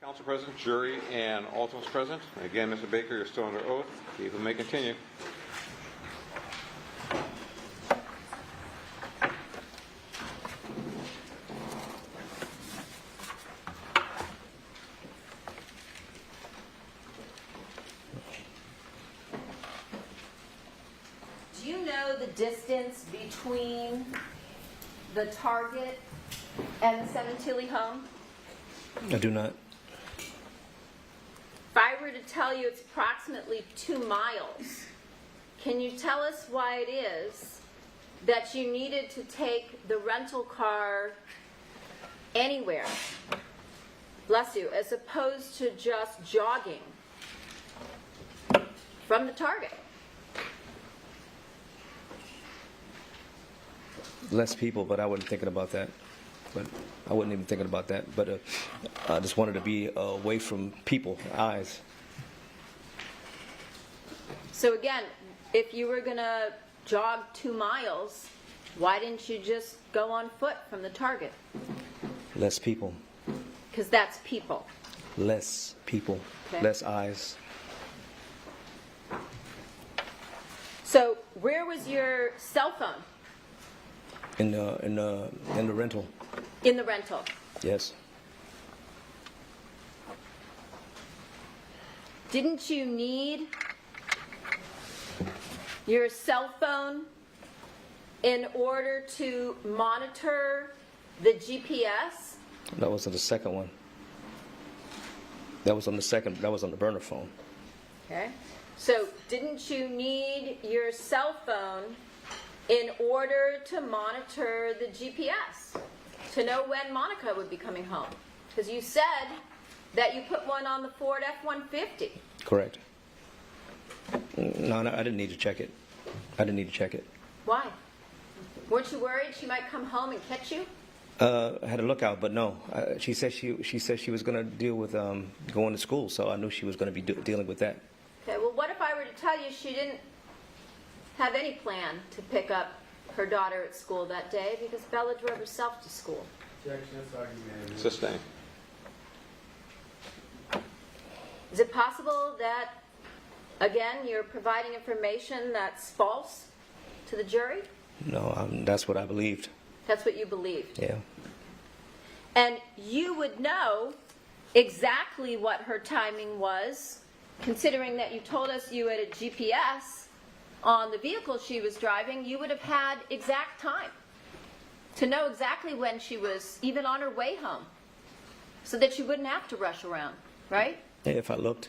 Council present, jury, and alternates present. Again, Mr. Baker, you're still under oath. You may continue. Do you know the distance between the target and the Sementilli home? I do not. If I were to tell you it's approximately 2 miles, can you tell us why it is that you needed to take the rental car anywhere, bless you, as opposed to just jogging from the target? Less people, but I wasn't thinking about that. But I wasn't even thinking about that. But I just wanted to be away from people, eyes. So again, if you were going to jog 2 miles, why didn't you just go on foot from the target? Less people. Because that's people. Less people. Okay. Less eyes. So where was your cell phone? In the rental. In the rental. Yes. Didn't you need your cell phone in order to monitor the GPS? That was on the second one. That was on the second. That was on the burner phone. Okay. So didn't you need your cell phone in order to monitor the GPS, to know when Monica would be coming home? Because you said that you put one on the Ford F-150. Correct. No, I didn't need to check it. I didn't need to check it. Why? Weren't you worried she might come home and catch you? I had a lookout, but no. She said she was going to deal with going to school, so I knew she was going to be dealing with that. Okay, well, what if I were to tell you she didn't have any plan to pick up her daughter at school that day because Bella drove herself to school? Objection, that's argument. Sustained. Is it possible that, again, you're providing information that's false to the jury? No, that's what I believed. That's what you believed. Yeah. And you would know exactly what her timing was, considering that you told us you had a GPS on the vehicle she was driving. You would have had exact time to know exactly when she was even on her way home, so that you wouldn't have to rush around, right? Yeah, if I looked.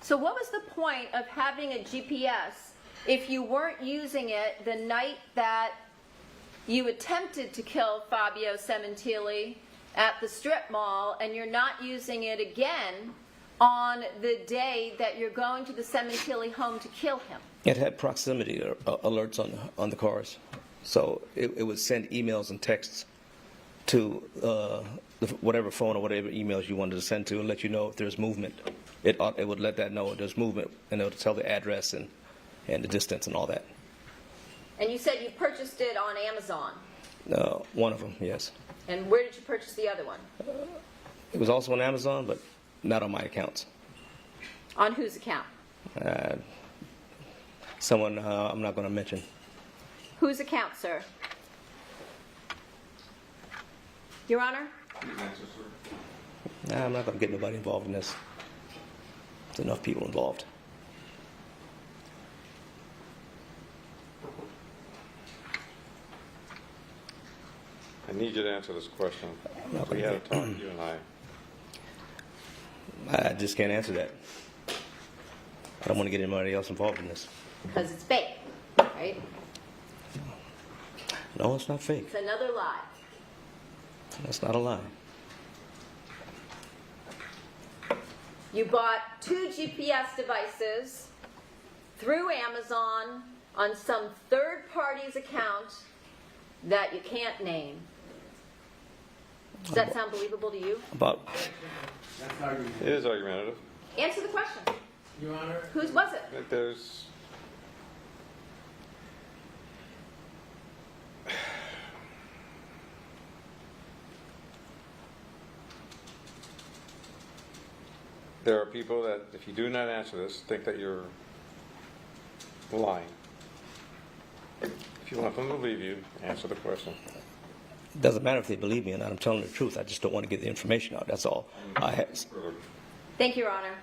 So what was the point of having a GPS if you weren't using it the night that you attempted to kill Fabio Sementilli at the strip mall, and you're not using it again on the day that you're going to the Sementilli home to kill him? It had proximity alerts on the cars, so it would send emails and texts to whatever phone or whatever emails you wanted to send to, and let you know if there's movement. It would let that know there's movement, and it would tell the address and the distance and all that. And you said you purchased it on Amazon. One of them, yes. And where did you purchase the other one? It was also on Amazon, but not on my accounts. On whose account? Someone I'm not going to mention. Whose account, sir? Your Honor? I'm not going to get nobody involved in this. There's enough people involved. I need you to answer this question. We had a talk, you and I. I just can't answer that. I don't want to get anybody else involved in this. Because it's fake, right? No, it's not fake. It's another lie. That's not a lie. You bought 2 GPS devices through Amazon on some third party's account that you can't name. Does that sound believable to you? About That's argument. It is argumentative. Answer the question. Your Honor. Whose was it? There's There are people that, if you do not answer this, think that you're lying. If you want them to believe you, answer the question. It doesn't matter if they believe me or not. I'm telling the truth. I just don't want to get the information out. That's all. Thank you, Your Honor.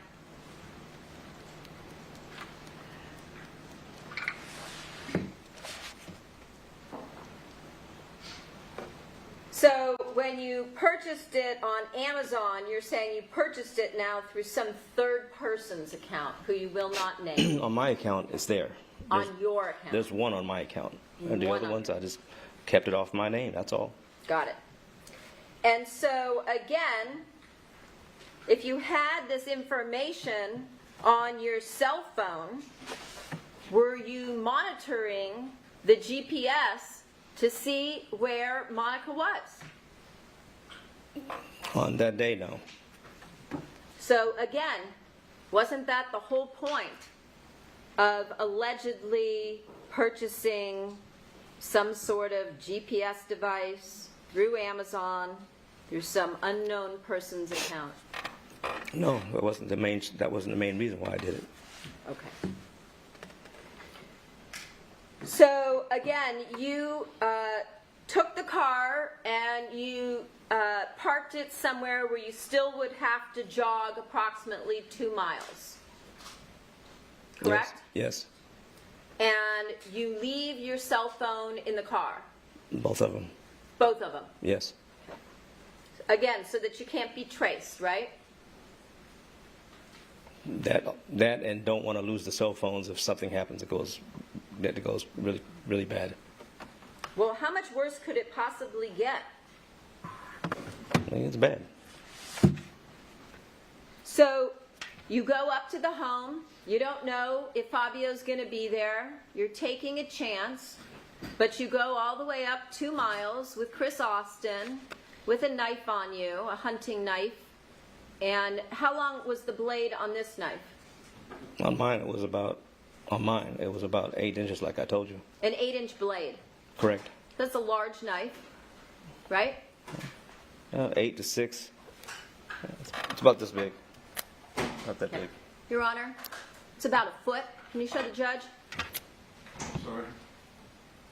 So when you purchased it on Amazon, you're saying you purchased it now through some third person's account who you will not name. On my account, it's there. On your account. There's one on my account. And the One other on ones, it. I just kept it off my name. That's all. Got it. And so again, if you had this information on your cell phone, were you monitoring the GPS to see where Monica was? On that day, no. So again, wasn't that the whole point of allegedly purchasing some sort of GPS device through Amazon, through some unknown person's account? No, that wasn't the main reason why I did it. Okay. So again, you took the car and you parked it somewhere where you still would have to jog approximately 2 miles. Correct? Yes. And you leave your cell phone in the car. Both of them. Both of them. Yes. Again, so that you can't be traced, right? That and don't want to lose the cell phones if something happens that goes really, really bad. Well, how much worse could it possibly get? I think it's bad. So you go up to the home. You don't know if Fabio's going to be there. You're taking a chance. But you go all the way up 2 miles with Chris Austin with a knife on you, a hunting knife. And how long was the blade on this knife? On mine, it was about 8 inches, like I told you. An 8-inch blade. Correct. That's a large knife, right? 8 to 6. It's about this big. Not that big. Your Honor, it's about a foot. Can you show the judge? Sorry?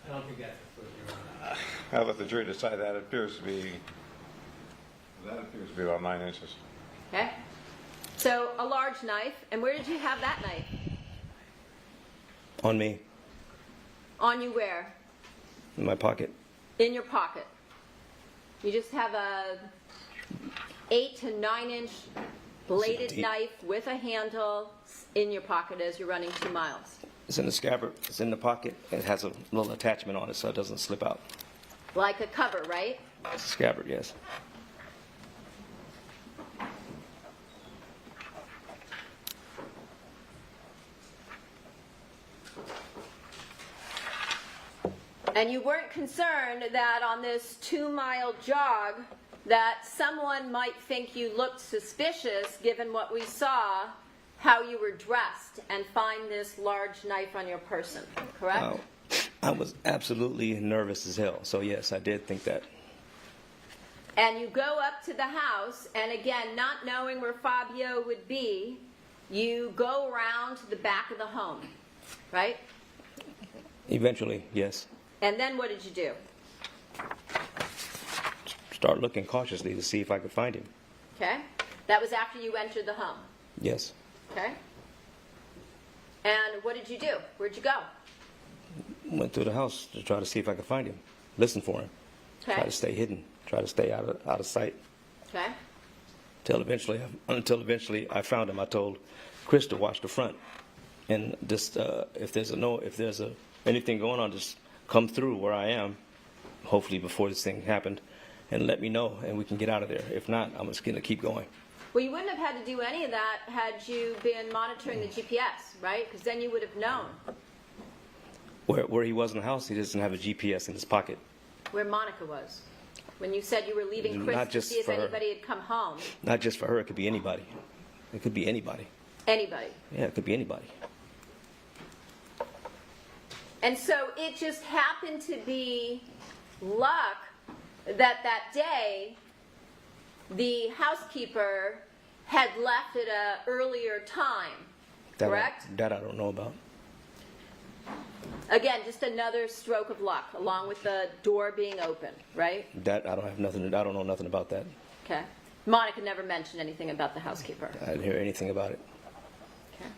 I don't think that's a foot, Your Honor. I'll let the jury decide that. It appears to be about 9 inches. Okay. So a large knife. And where did you have that knife? On me, On you where? in my pocket. In your pocket. You just have a 8 to 9 inch bladed Deep. knife with a handle in your pocket as you're running 2 miles. It's in the scabbard. It's in the pocket. It has a little attachment on it so it doesn't slip out. Like a cover, right? It's a scabbard, yes. And you weren't concerned that on this 2-mile jog that someone might think you looked suspicious given what we saw, how you were dressed, and find this large knife on your person, correct? I was absolutely nervous as hell. So yes, I did think that. And you go up to the house, and again, not knowing where Fabio would be, you go around to the back of the home, right? Eventually, yes. And then what did you do? Start looking cautiously to see if I could find him. Okay? That was after you entered the home. Yes. Okay? And what did you do? Where'd you go? Went through the house to try to see if I could find him. Listen for him. Okay. Try to stay hidden. Try to stay out of sight. Okay? Until eventually I found him. I told Chris to watch the front, and just if there's anything going on, just come through where I am. Hopefully before this thing happened, and let me know, and we can get out of there. If not, I'm just gonna keep going. Well, you wouldn't have had to do any of that had you been monitoring the GPS, right? Because then you would have known Where he was in the house, he doesn't have a GPS in his pocket. where Monica was. When you said you were leaving Chris Not to just see if for her. anybody had come home. Not just for her, it could be anybody. It could be anybody. Anybody. Yeah, it could be anybody. And so it just happened to be luck that day the housekeeper had left at an earlier time, correct? That I don't know about. Again, just another stroke of luck, along with the door being open, right? That I don't know nothing about that. Okay. Monica never mentioned anything about the housekeeper. I didn't hear anything about it. Okay.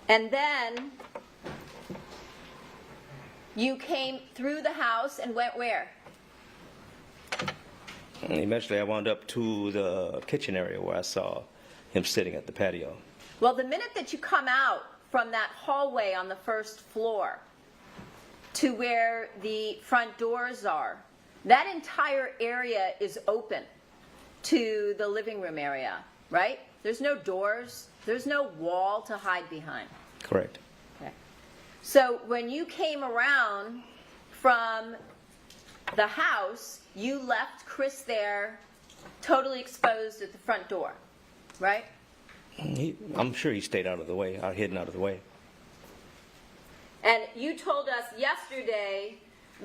And then you came through the house and went where? And eventually I wound up to the kitchen area where I saw him sitting at the patio. Well, the minute that you come out from that hallway on the first floor to where the front doors are, that entire area is open to the living room area, right? There's no doors, there's no wall to hide behind. Correct. Okay. So when you came around from the house, you left Chris there totally exposed at the front door, right? I'm sure he stayed out of the way, hidden out of the way. And you told us yesterday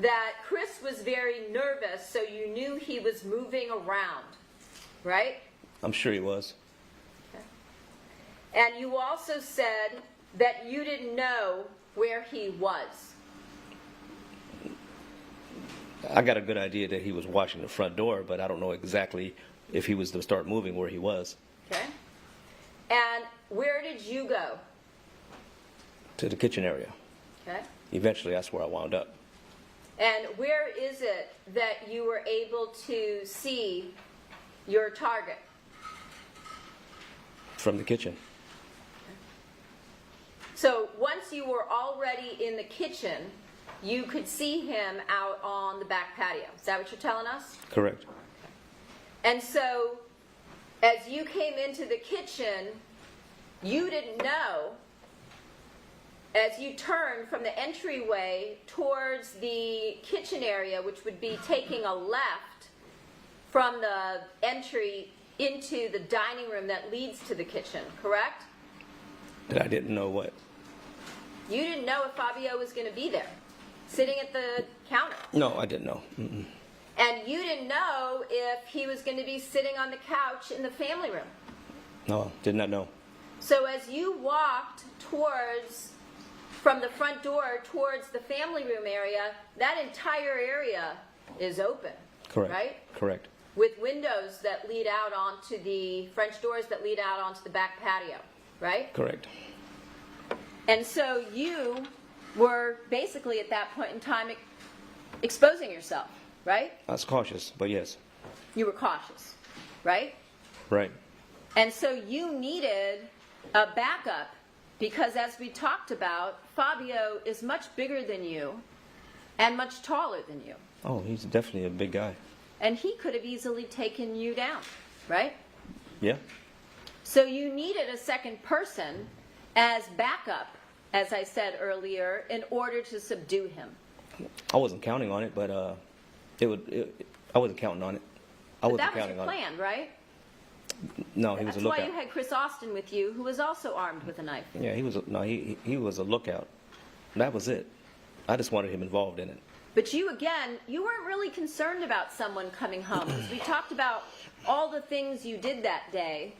that Chris was very nervous, so you knew he was moving around, right? I'm sure he was. Okay. And you also said that you didn't know where he was. I got a good idea that he was watching the front door, but I don't know exactly if he was to start moving where he was. Okay. And where did you go? To the kitchen area. Okay. Eventually, that's where I wound up. And where is it that you were able to see your target? From the kitchen. So once you were already in the kitchen, you could see him out on the back patio. Is that what you're telling us? Correct. And so as you came into the kitchen, you didn't know, as you turned from the entryway towards the kitchen area, which would be taking a left from the entry into the dining room that leads to the kitchen, correct? That I didn't know what. You didn't know if Fabio was going to be there, sitting at the counter. No, I didn't know. Mm-mm. And you didn't know if he was going to be sitting on the couch in the family room. No, did not know. So as you walked from the front door towards the family room area, that entire area is open. Correct. Right? Correct. With windows that lead out onto the French doors that lead out onto the back patio, right? Correct. And so you were basically at that point in time exposing yourself, right? I was cautious, but yes. You were cautious, right? Right. And so you needed a backup because, as we talked about, Fabio is much bigger than you and much taller than you. Oh, he's definitely a big guy. And he could have easily taken you down, right? Yeah. So you needed a second person as backup, as I said earlier, in order to subdue him. I wasn't counting on it, but I wasn't counting on it. But that was your plan, right? No, he was a That's lookout. why you had Chris Austin with you, who was also armed with a knife. Yeah, he was a lookout. That was it. I just wanted him involved in it. But you weren't really concerned about someone coming home. Because we talked about all the things you did that day,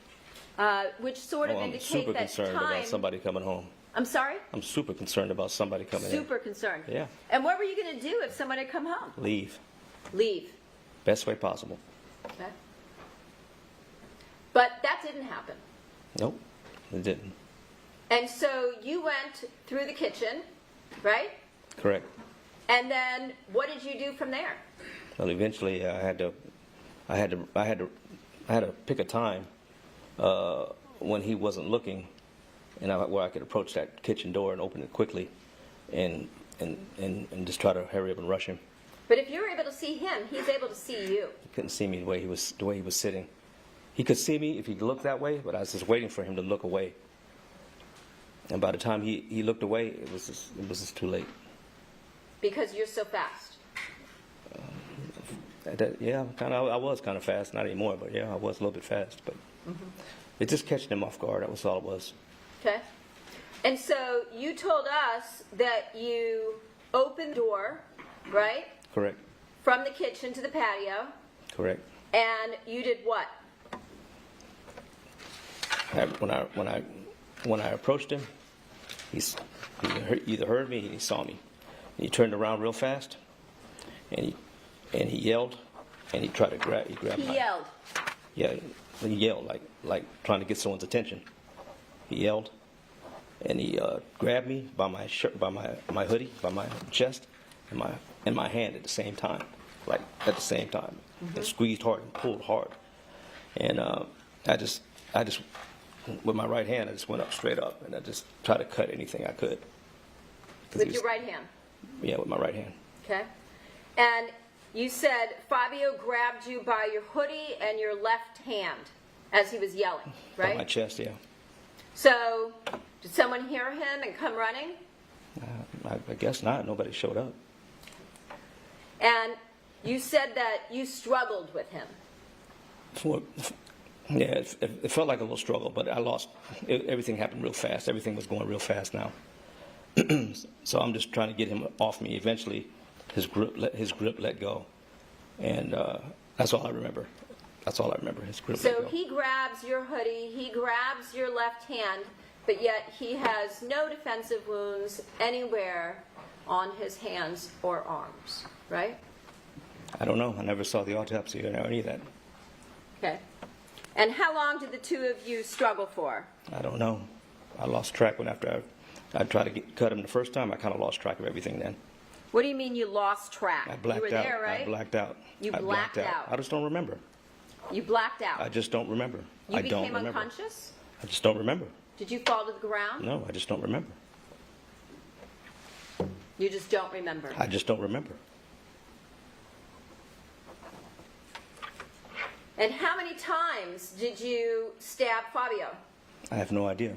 which sort of I'm indicate super that concerned time. about somebody coming home. I'm sorry? I'm super concerned about somebody coming in. Super concerned. Yeah. And what were you going to do if someone had come home? Leave. Leave. Best way possible. Okay. But that didn't happen. Nope, it didn't. And so you went through the kitchen, right? Correct. And then what did you do from there? Well, eventually I had to pick a time when he wasn't looking, and where I could approach that kitchen door and open it quickly, and just try to hurry up and rush him. But if you're able to see him, he's able to see you. He couldn't see me the way he was sitting. He could see me if he looked that way, but I was just waiting for him to look away. And by the time he looked away, it was just too late. Because you're so fast. Yeah, I was kind of fast. Not anymore, but yeah, I was a little bit fast. But it just catching him off guard. That was all it was. Okay. And so you told us that you opened the door, right? Correct. from the kitchen to the patio, Correct. and you did what? When I approached him, he either heard me or he saw me. And he turned around real fast, and he yelled, and he tried to grab. He grabbed. He my, yelled. Yeah, he yelled like trying to get someone's attention. He yelled, and he grabbed me by my shirt, by my hoodie, by my chest, and my hand at the same time, and squeezed hard and pulled hard, and I just with my right hand I just went up straight up, and I just tried to cut anything I could. With your right hand? Yeah, with my right hand. Okay. And you said Fabio grabbed you by your hoodie and your left hand as he was yelling, right? By my chest, yeah. So, did someone hear him and come running? I guess not. Nobody showed up. And you said that you struggled with him. Yeah, it felt like a little struggle, but I lost. Everything happened real fast. Everything was going real fast now. So I'm just trying to get him off me. Eventually, his grip let go, and that's all I remember. That's all I remember. His grip let So go. he grabs your hoodie, he grabs your left hand, but yet he has no defensive wounds anywhere on his hands or arms, right? I don't know. I never saw the autopsy or any of that. Okay. And how long did the two of you struggle for? I don't know. I lost track after I tried to cut him the first time. I kind of lost track of everything then. What do you mean you lost track? I blacked you were out. there, right? I blacked out. You I blacked out. I just don't remember. You blacked out. I just don't remember. You I don't became remember. unconscious? I just don't remember. Did you fall to the ground? No, I just don't remember. You just don't remember. I just don't remember. And how many times did you stab Fabio? I have no idea.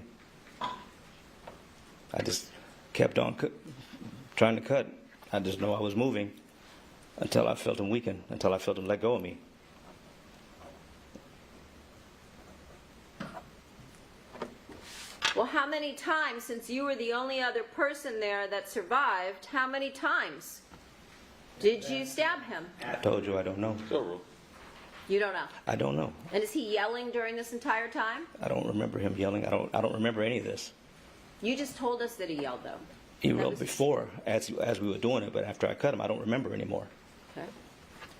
I just kept on trying to cut. I just know I was moving until I felt him weaken, until I felt him let go of me. Well, how many times, since you were the only other person there that survived, how many times did you stab him? I told you I don't know. Several. You don't know. I don't know. And is he yelling during this entire time? I don't remember him yelling. I don't remember any of this. You just told us that he yelled, though. He That wrote was- before, as we were doing it, but after I cut him, I don't remember anymore. Okay.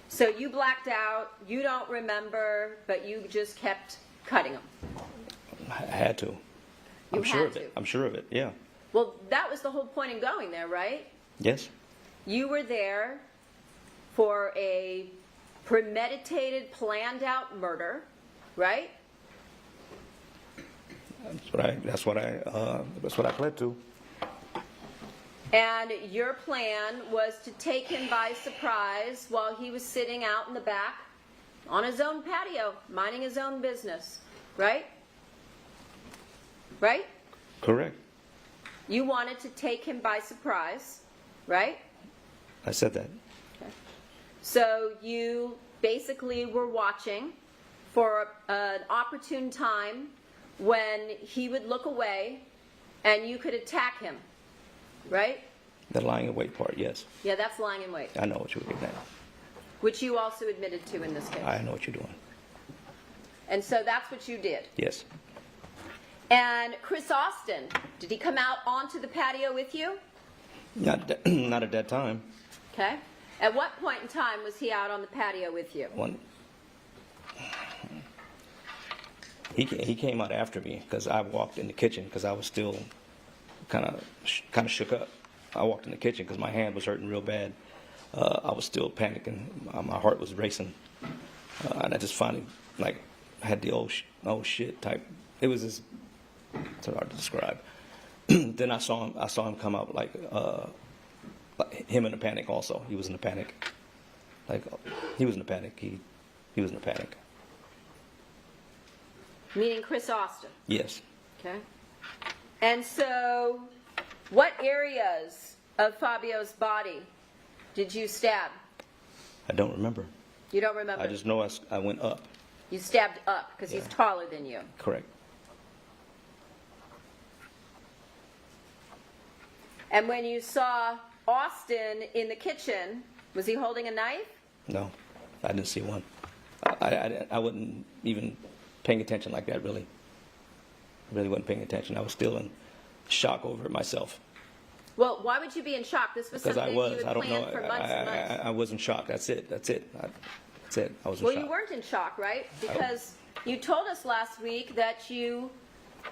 So you blacked out, you don't remember, but you just kept cutting him. I had to. You I'm sure had of it. to. I'm sure of it. Yeah. Well, that was the whole point in going there, right? Yes. You were there for a premeditated, planned out murder, right? That's what I pled to. And your plan was to take him by surprise while he was sitting out in the back on his own patio, minding his own business, right? Right? Correct. You wanted to take him by surprise, right? I said that. So you basically were watching for an opportune time when he would look away and you could attack him, right? The lying in wait part, yes. Yeah, that's lying in wait, I know what you're doing now. which you also admitted to in this case. I know what you're doing. And so that's what you did. Yes. And Chris Austin, did he come out onto the patio with you? Not at that time. Okay. At what point in time was he out on the patio with you? He came out after me because I walked in the kitchen because I was still kind of shook up. I walked in the kitchen because my hand was hurting real bad. I was still panicking. My heart was racing, and I just finally had the oh shit type. It was just it's hard to describe. Then I saw him come out like him in a panic. Also, he was in a panic. He was in a panic. He was in a panic. Meaning Chris Austin. Yes. Okay. And so, what areas of Fabio's body did you stab? I don't remember. You don't remember? I just know I went up. You stabbed up because he's Yeah. taller than you. Correct. And when you saw Austin in the kitchen, was he holding a knife? No, I didn't see one. I wasn't even paying attention like that, really. I really wasn't paying attention. I was still in shock over it myself. Well, why would you be in shock? This was Because I something was. you I had don't know. planned for months and months. I was in shock. That's it. That's it. That's it. I was in Well, shock. you weren't in shock, right? Because you told us last week that you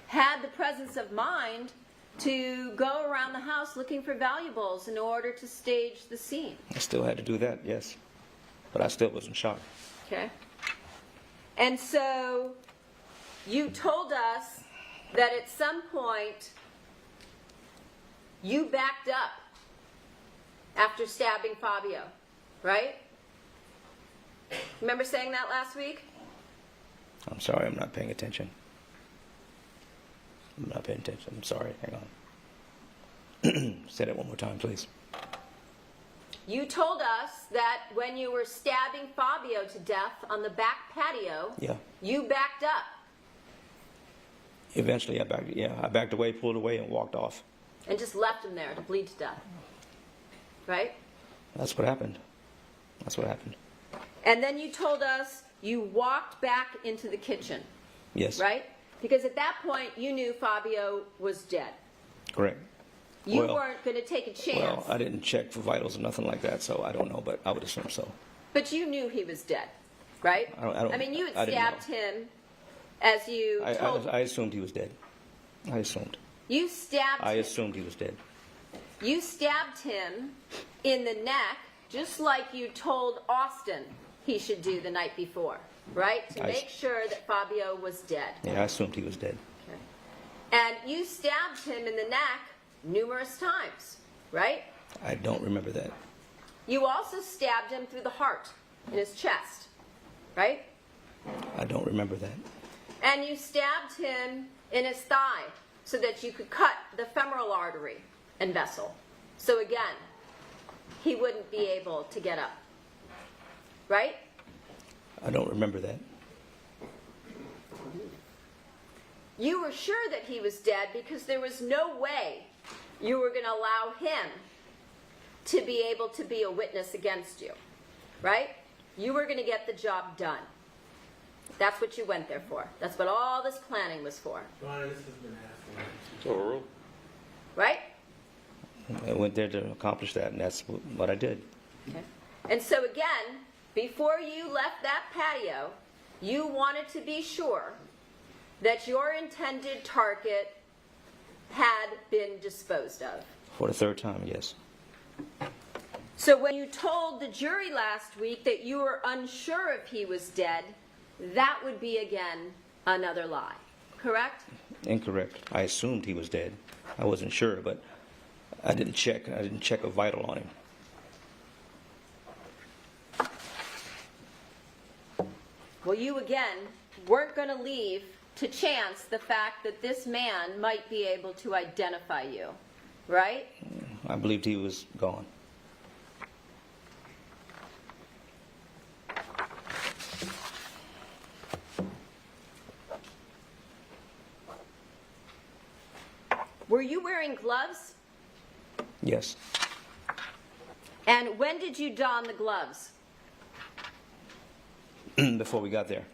had the presence of mind to go around the house looking for valuables in order to stage the scene. I still had to do that, yes. But I still was in shock. Okay. And so you told us that at some point you backed up after stabbing Fabio, right? Remember saying that last week? I'm sorry, I'm not paying attention. I'm not paying attention. I'm sorry. Hang on. Say that one more time, please. You told us that when you were stabbing Fabio to death on the back patio, Yeah. you backed up. Eventually, I backed away, pulled away, and walked off. And just left him there to bleed to death. Right? That's what happened. That's what happened. And then you told us you walked back into the kitchen. Yes. Right? Because at that point, you knew Fabio was dead. Correct. You Well- weren't going to take a chance. Well, I didn't check for vitals or nothing like that, so I don't know, but I would assume so. But you knew he was dead. Right? I mean, you had I didn't stabbed him as you told... I assumed he was dead. I assumed. You stabbed I him. assumed he was dead. You stabbed him in the neck, just like you told Austin he should do the night before, right? To I- make sure that Fabio was dead. Yeah, I assumed he was dead. Okay. And you stabbed him in the neck numerous times, right? I don't remember that. You also stabbed him through the heart, in his chest, right? I don't remember that. And you stabbed him in his thigh so that you could cut the femoral artery and vessel. So again, he wouldn't be able to get up. Right? I don't remember that. You were sure that he was dead because there was no way you were going to allow him to be able to be a witness against you. Right? You were going to get the job done. That's what you went there for. That's what all this planning was for. Joanna, this has been asked. It's overruled. Right? I went there to accomplish that, and that's what I did. Okay. And so again, before you left that patio, you wanted to be sure that your intended target had been disposed of. For the third time, yes. So when you told the jury last week that you were unsure if he was dead, that would be again another lie, correct? Incorrect. I assumed he was dead. I wasn't sure, but I didn't check. I didn't check a vital on him. Well, you again weren't going to leave to chance the fact that this man might be able to identify you, right? I believed he was gone. Were you wearing gloves? Yes. And when did you don the gloves? Before we got there.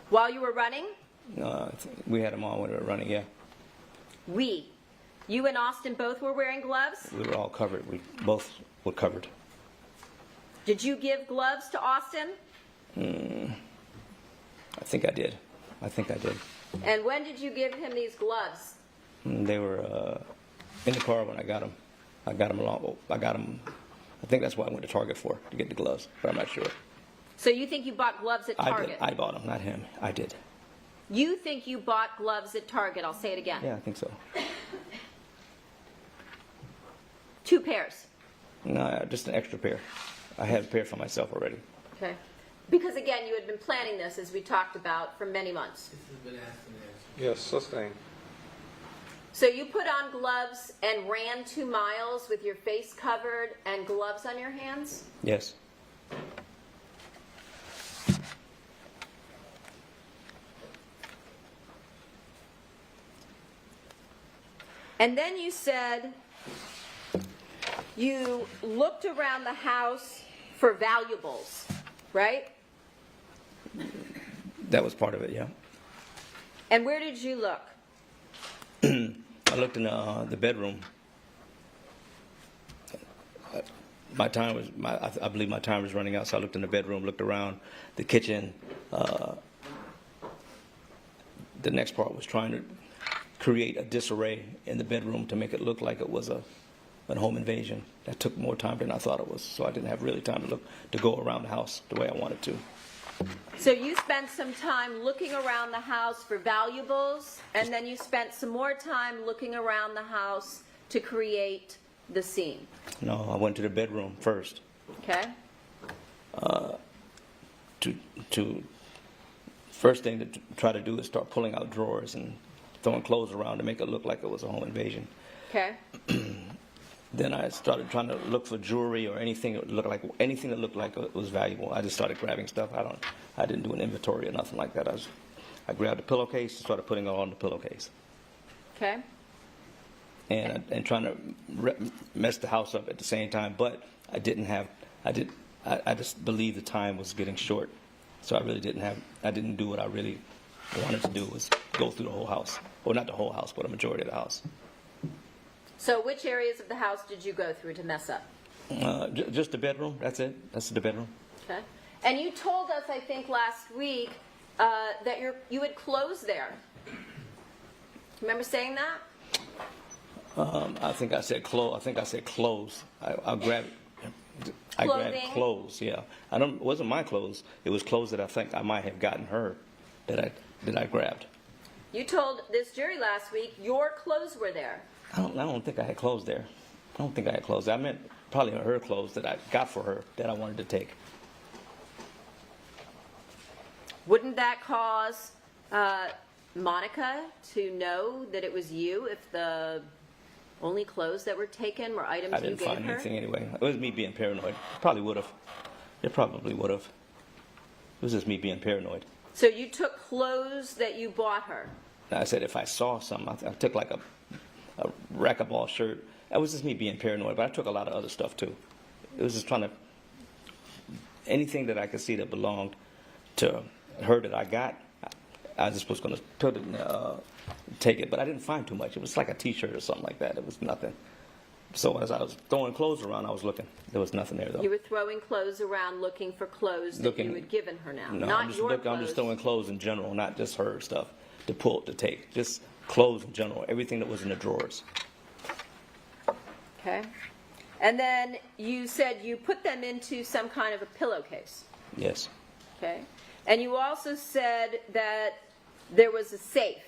While you were running? We had them on when we were running, yeah. You and Austin both were wearing gloves? We were all covered. We both were covered. Did you give gloves to Austin? I think I did. And when did you give him these gloves? They were in the car when I got them. I got them. I think that's what I went to Target for, to get the gloves, but I'm not sure. So you think you bought gloves at Target? I bought them, not him. I did. You think you bought gloves at Target? I'll say it again. Yeah, I think so. 2 pairs. No, just an extra pair. I had a pair for myself already. Okay. Because again, you had been planning this, as we talked about, for many months. This has been asked and answered. Yes, sustained. So you put on gloves and ran 2 miles with your face covered and gloves on your hands? Yes. And then you said you looked around the house for valuables, right? That was part of it, yeah. And where did you look? I looked in the bedroom. My time was, I believe my time was running out, so I looked in the bedroom, looked around the kitchen. The next part was trying to create a disarray in the bedroom to make it look like it was a home invasion. That took more time than I thought it was, so I didn't have really time to go around the house the way I wanted to. So you spent some time looking around the house for valuables, and then you spent some more time looking around the house to create the scene. No, I went to the bedroom first. Okay? First thing to try to do is start pulling out drawers and throwing clothes around to make it look like it was a home invasion. Okay. Then I started trying to look for jewelry or anything that looked like it was valuable. I just started grabbing stuff. I didn't do an inventory or nothing like that. I grabbed a pillowcase and started putting it on the pillowcase. Okay. And trying to mess the house up at the same time, but I just believed the time was getting short. So I didn't do what I really wanted to do, was go through the whole house. Well, not the whole house, but a majority of the house. So which areas of the house did you go through to mess up? Just the bedroom, that's it. That's the bedroom. Okay. And you told us, I think, last week that you had clothes there. Remember saying that? I think I said clothes. I grabbed clothes, yeah. It wasn't my clothes. It was clothes that I think I might have gotten her that I grabbed. You told this jury last week your clothes were there. I don't think I had clothes there. I don't think I had clothes. I meant probably her clothes that I got for her that I wanted to take. Wouldn't that cause Monica to know that it was you if the only clothes that were taken were items I you didn't gave find her? anything anyway. It was me being paranoid. Probably would have. It probably would have. It was just me being paranoid. So you took clothes that you bought her. I said if I saw something, I took like a racquetball shirt. That was just me being paranoid, but I took a lot of other stuff too. It was just trying to, anything that I could see that belonged to her that I got, I just was going to put it, take it, but I didn't find too much. It was like a T-shirt or something like that. It was nothing. So as I was throwing clothes around, I was looking. There was nothing there though. You were throwing clothes around looking for clothes that you had given her now, No, not I'm just your looking. clothes. I'm just throwing clothes in general, not just her stuff to pull to take. Just clothes in general, everything that was in the drawers. Okay. And then you said you put them into some kind of a pillowcase. Yes. Okay. And you also said that there was a safe.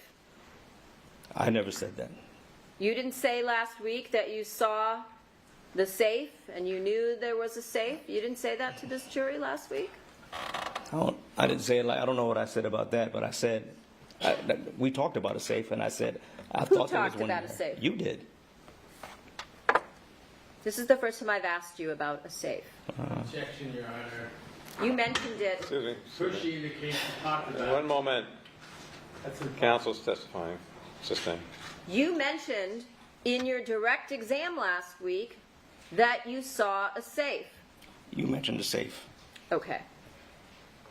I never said that. You didn't say last week that you saw the safe and you knew there was a safe? You didn't say that to this jury last week? I didn't say it like, I don't know what I said about that, but I said, we talked about a safe, and I said, I Who thought there was talked one about in a there. safe? You did. This is the first time I've asked you about a safe. Objection, Your Honor. You mentioned it. Excuse me. First she indicates she talked about. One moment. That's important. Counsel's testifying. Sustained. You mentioned in your direct exam last week that you saw a safe. You mentioned the safe. Okay.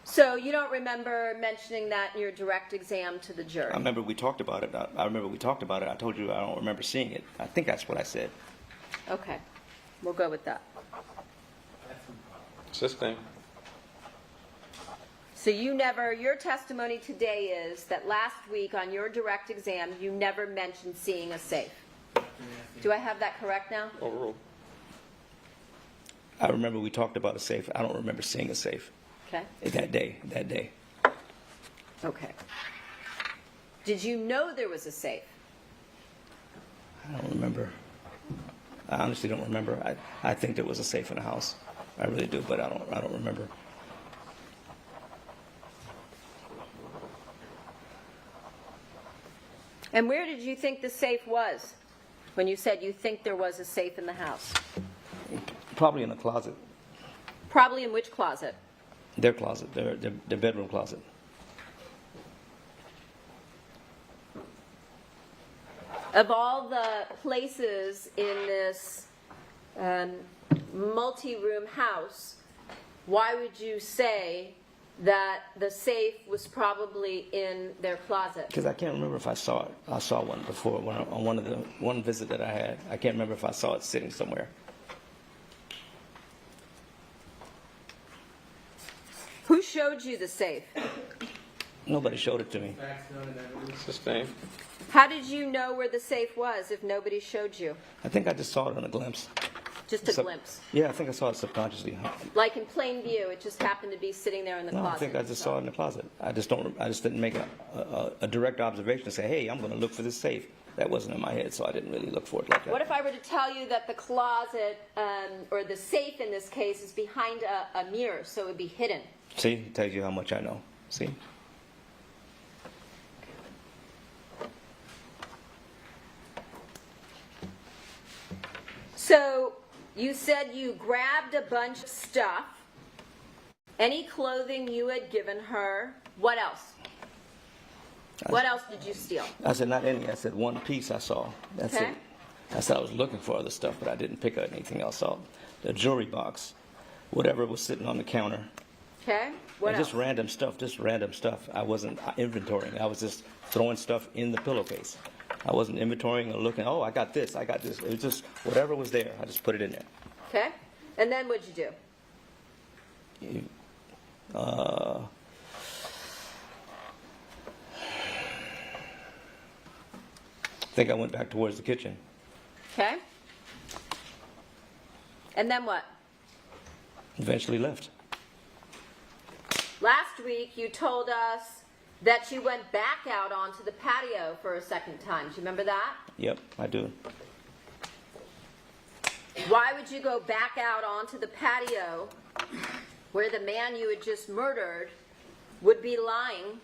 So you don't remember mentioning that in your direct exam to the jury? I remember we talked about it. I remember we talked about it. I told you I don't remember seeing it. I think that's what I said. Okay. We'll go with that. Sustained. So your testimony today is that last week on your direct exam, you never mentioned seeing a safe. Do I have that correct now? Overruled. I remember we talked about a safe. I don't remember seeing a safe. Okay. That day. Okay. Did you know there was a safe? I don't remember. I honestly don't remember. I think there was a safe in the house. I really do, but I don't remember. And where did you think the safe was when you said you think there was a safe in the house? Probably in a closet. Probably in which closet? Their closet, their bedroom closet. Of all the places in this multi-room house, why would you say that the safe was probably in their closet? Because I can't remember if I saw it. I saw one before on one visit that I had. I can't remember if I saw it sitting somewhere. Who showed you the safe? Nobody showed it to me. Facts known and evidence. Sustained. How did you know where the safe was if nobody showed you? I think I just saw it in a glimpse. Just a glimpse. Yeah, I think I saw it subconsciously. Like in plain view, it just happened to be sitting there in the No, closet. I think I just saw it in the closet. I just didn't make a direct observation and say, hey, I'm going to look for this safe. That wasn't in my head, so I didn't really look for it like that. What if I were to tell you that the closet, or the safe in this case, is behind a mirror, so it would be hidden? See, it tells you how much I know. See? So you said you grabbed a bunch of stuff, any clothing you had given her. What else? What else did you steal? I said, not any. I said, one piece I saw. That's Okay. it. I said I was looking for other stuff, but I didn't pick up anything else. I saw the jewelry box, whatever was sitting on the counter. Okay. What And else? just random stuff. I wasn't inventorying. I was just throwing stuff in the pillowcase. I wasn't inventorying or looking, oh, I got this, I got this. It was just whatever was there, I just put it in there. Okay. And then what'd you do? I think I went back towards the kitchen. Okay. And then what? Eventually left. Last week you told us that you went back out onto the patio for a second time. Do you remember that? Yep, I do. Why would you go back out onto the patio where the man you had just murdered would be lying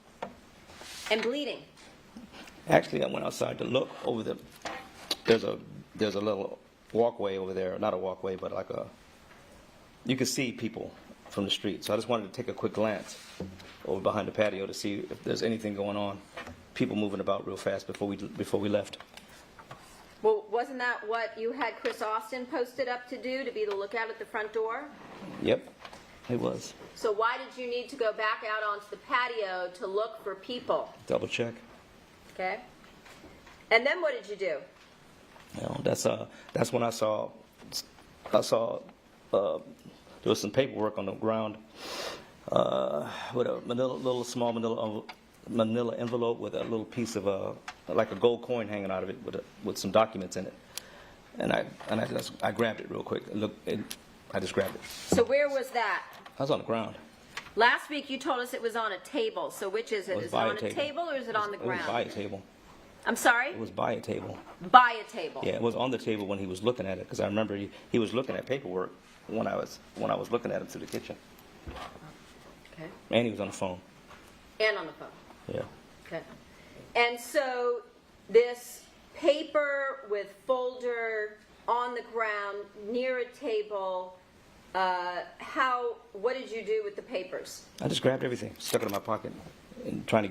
and bleeding? Actually, I went outside to look over the. There's a little walkway over there, not a walkway, but like a. You could see people from the street, so I just wanted to take a quick glance over behind the patio to see if there's anything going on. People moving about real fast before we left. Well, wasn't that what you had Chris Austin posted up to do, to be the lookout at the front door? Yep, it was. So why did you need to go back out onto the patio to look for people? Double check. Okay. And then what did you do? You know, that's when I saw there was some paperwork on the ground with a small manila envelope with a little piece of like a gold coin hanging out of it with some documents in it, and I grabbed it real quick. I just grabbed it. So where was that? I was on the ground. Last week you told us it was on a table. So which is it? was Is it by on a a table or is it on the It was by ground? a table. I'm sorry? It was by a table. By a table. Yeah, it was on the table when he was looking at it, because I remember he was looking at paperwork when I was looking at him through the kitchen, Okay. and he was on the phone. And on the phone. Yeah. Okay. And so this paper with folder on the ground near a table, what did you do with the papers? I just grabbed everything, stuck it in my pocket, and trying to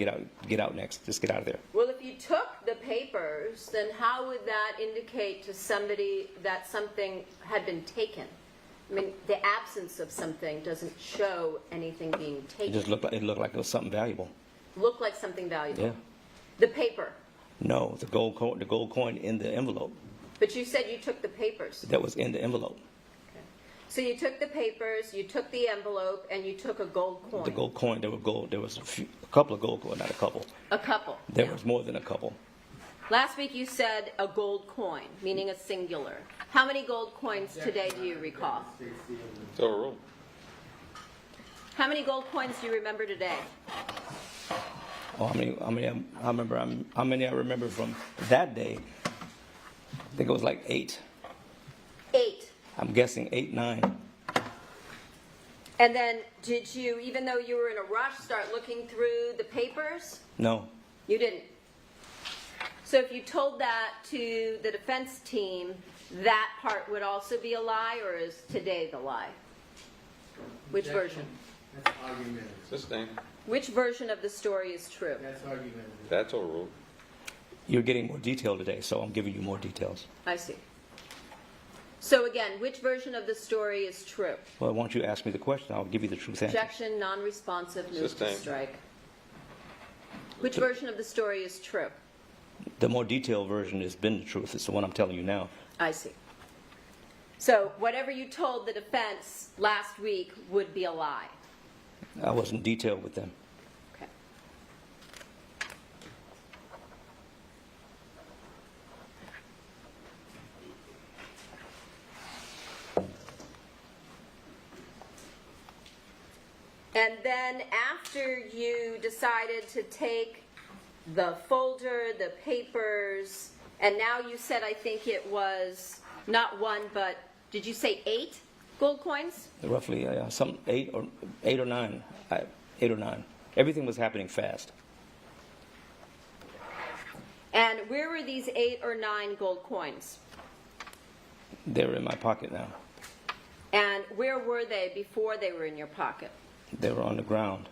get out next. Just get out of there. Well, if you took the papers, then how would that indicate to somebody that something had been taken? I mean, the absence of something doesn't show anything being It taken. just looked like it was something valuable. Looked like something valuable. Yeah. The paper. No, the gold coin in the envelope But you said you took the papers. that was in the envelope. So you took the papers, you took the envelope, and you took a gold coin. The gold coin, there was a couple of gold coins, not a couple. A couple. There was more than a couple. Last week you said a gold coin, meaning a singular. How many gold coins today do you recall? So overruled. How many gold coins do you remember today? Oh, how many I remember from that day. I think it was like 8. 8. I'm guessing 8, 9. And then did you, even though you were in a rush, start looking through the papers? No. You didn't. So if you told that to the defense team, that part would also be a lie, or is today the lie? Which version? That's argumentative. Sustained. Which version of the story is true? That's argumentative. That's overruled. You're getting more detail today, so I'm giving you more details. I see. So again, which version of the story is true? Well, once you ask me the question, I'll give you the truth answer. Objection, non-responsive, move to Sustained. strike. Which version of the story is true? The more detailed version has been the truth. It's the one I'm telling you now. I see. So whatever you told the defense last week would be a lie. I wasn't detailed with them. Okay. And then after you decided to take the folder, the papers, and now you said, I think it was not one, but did you say 8 gold coins? Roughly some 8 or 9. 8 or 9. Everything was happening fast. And where were these 8 or 9 gold coins? They were in my pocket now. And where were they before they were in your pocket? They were on the ground,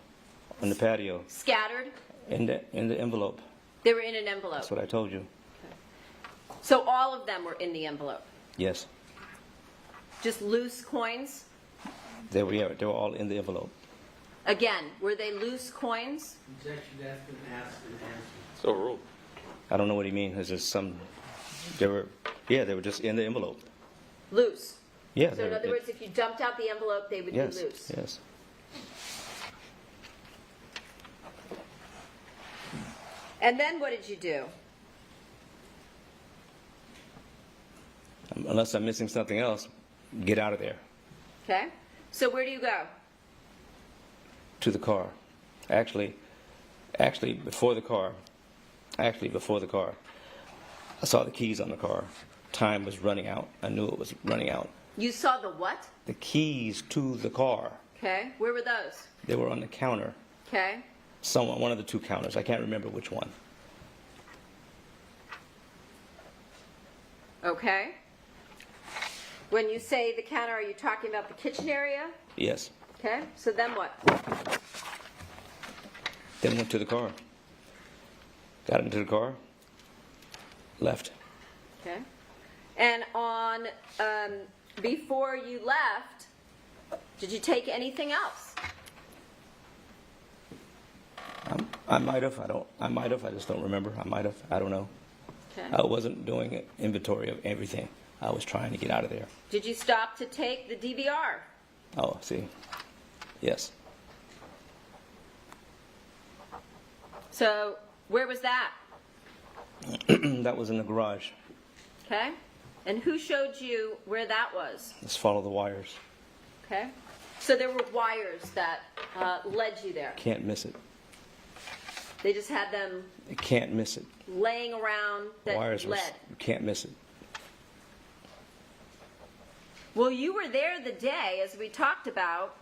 on the patio, Scattered? in the envelope. They were in an envelope. That's what I told you. So all of them were in the envelope? Yes. Just loose coins? They were all in the envelope. Again, were they loose coins? Objection, that's been asked and answered. It's overruled. I don't know what you mean. There's just some. They were just in the envelope. Loose. Yeah. So they in were- other words, if you dumped out the envelope, they would yes. be loose. Yes. And then what did you do? Unless I'm missing something else, get out of there. Okay. So where do you go? To the car. Actually, before the car. I saw the keys on the car. Time was running out. I knew it was running out. You saw the what? The keys to the car. Okay. Where were those? They were on the counter. Okay. One of the 2 counters. I can't remember which one. Okay. When you say the counter, are you talking about the kitchen area? Yes. Okay. So then what? Then went to the car. Got into the car. Left. Okay. And on before you left, did you take anything else? I might have. I might have. I just don't remember. I might have. I don't know. Okay. I wasn't doing an inventory of everything. I was trying to get out of there. Did you stop to take the DVR? Oh, see. Yes. So where was that? That was in the garage. Okay. And who showed you where that was? Let's follow the wires. Okay. So there were wires that led you there. Can't miss it. They just had them You can't miss it. laying around that Wires were. led. You can't miss it. Well, you were there the day, as we talked about,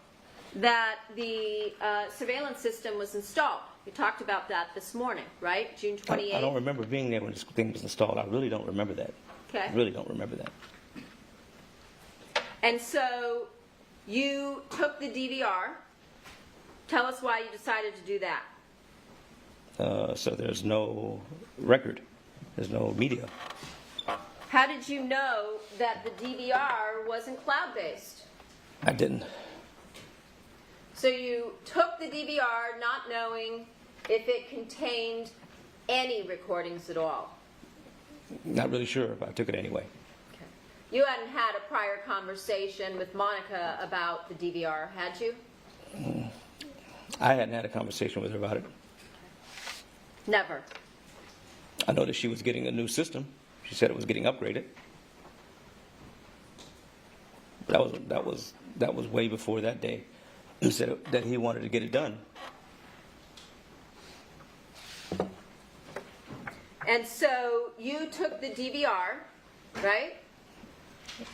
that the surveillance system was installed. We talked about that this morning, right? June 28th? I don't remember being there when this thing was installed. I really don't remember that. Okay. I really don't remember that. And so you took the DVR. Tell us why you decided to do that. So there's no record. There's no media. How did you know that the DVR wasn't cloud-based? I didn't. So you took the DVR not knowing if it contained any recordings at all. Not really sure, but I took it anyway. Okay. You hadn't had a prior conversation with Monica about the DVR, had you? I hadn't had a conversation with her about it. Never. I know that she was getting a new system. She said it was getting upgraded. That was way before that day. He said that he wanted to get it done. And so you took the DVR, right?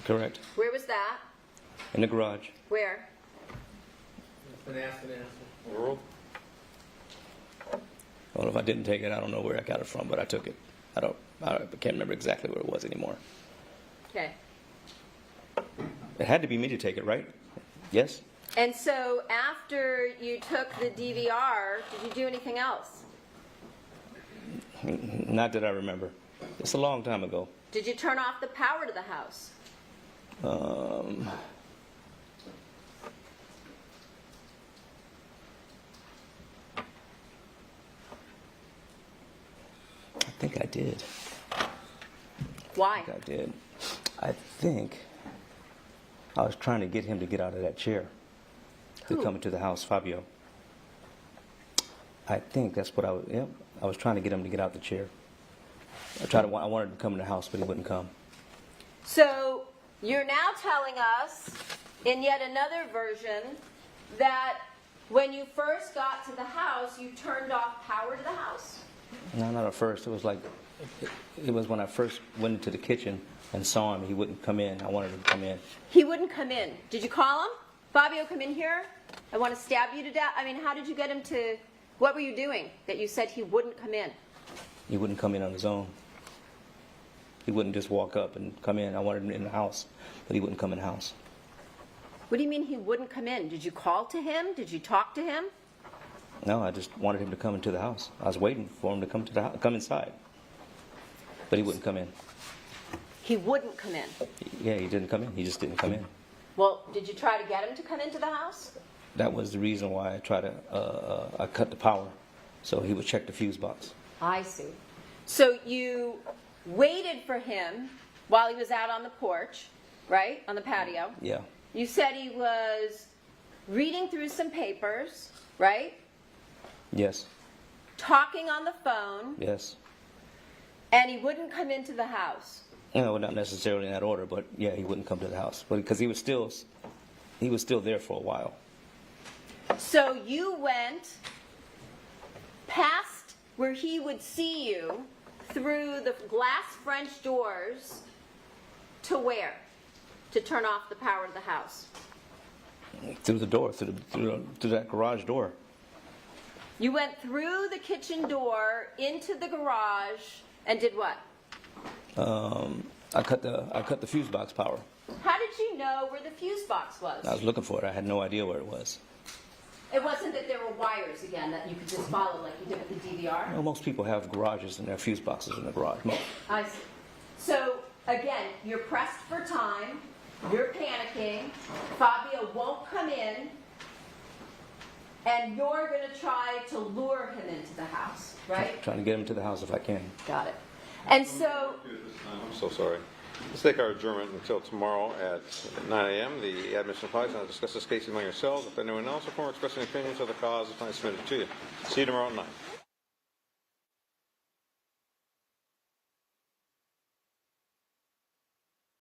Correct. Where was that? In the garage. Where? It's been asked and answered. Overruled. Well, if I didn't take it, I don't know where I got it from, but I took it. I can't remember exactly where it was anymore. Okay. It had to be me to take it, right? Yes? And so after you took the DVR, did you do anything else? Not that I remember. It's a long time ago. Did you turn off the power to the house? I think I did. Why? I did. I think I was trying to get him to get out of that chair to Who? come into the house, Fabio. I think that's what I was. Yep, I was trying to get him to get out the chair. I wanted him to come in the house, but he wouldn't come. So you're now telling us, in yet another version, that when you first got to the house, you turned off power to the house? No, not at first. It was like, it was when I first went into the kitchen and saw him. He wouldn't come in. I wanted him to come in. He wouldn't come in. Did you call him? Fabio, come in here. I want to stab you to death. I mean, how did you get him to, what were you doing that you said he wouldn't come in? He wouldn't come in on his own. He wouldn't just walk up and come in. I wanted him in the house, but he wouldn't come in the house. What do you mean he wouldn't come in? Did you call to him? Did you talk to him? No, I just wanted him to come into the house. I was waiting for him to come to the house, come inside, but he wouldn't come in. He wouldn't come in. Yeah, he didn't come in. He just didn't come in. Well, did you try to get him to come into the house? That was the reason why I tried to. I cut the power, so he would check the fuse box. I see. So you waited for him while he was out on the porch, right? On the patio. Yeah. You said he was reading through some papers, right? Yes. Talking on the phone, Yes. and he wouldn't come into the house. No, not necessarily in that order, but yeah, he wouldn't come to the house, but because he was still there for a while. So you went past where he would see you through the glass French doors to where? To turn off the power to the house. Through the door, through that garage door. You went through the kitchen door into the garage and did what? I cut the fuse box power. How did you know where the fuse box was? I was looking for it. I had no idea where it was. It wasn't that there were wires again that you could just follow like you did with the DVR? Well, most people have garages and their fuse boxes in the garage. Most. I see. So, again, you're pressed for time, you're panicking, Fabio won't come in, and you're going to try to lure him into the house, right? Trying to get him to the house if I can. Got it. And so, I'm so sorry. Let's take our adjournment until tomorrow at 9 a.m. The admission applies and I'll discuss this case among yourselves. If anyone else or former expressing opinions of the cause, it's not submitted to you. See you tomorrow at 9.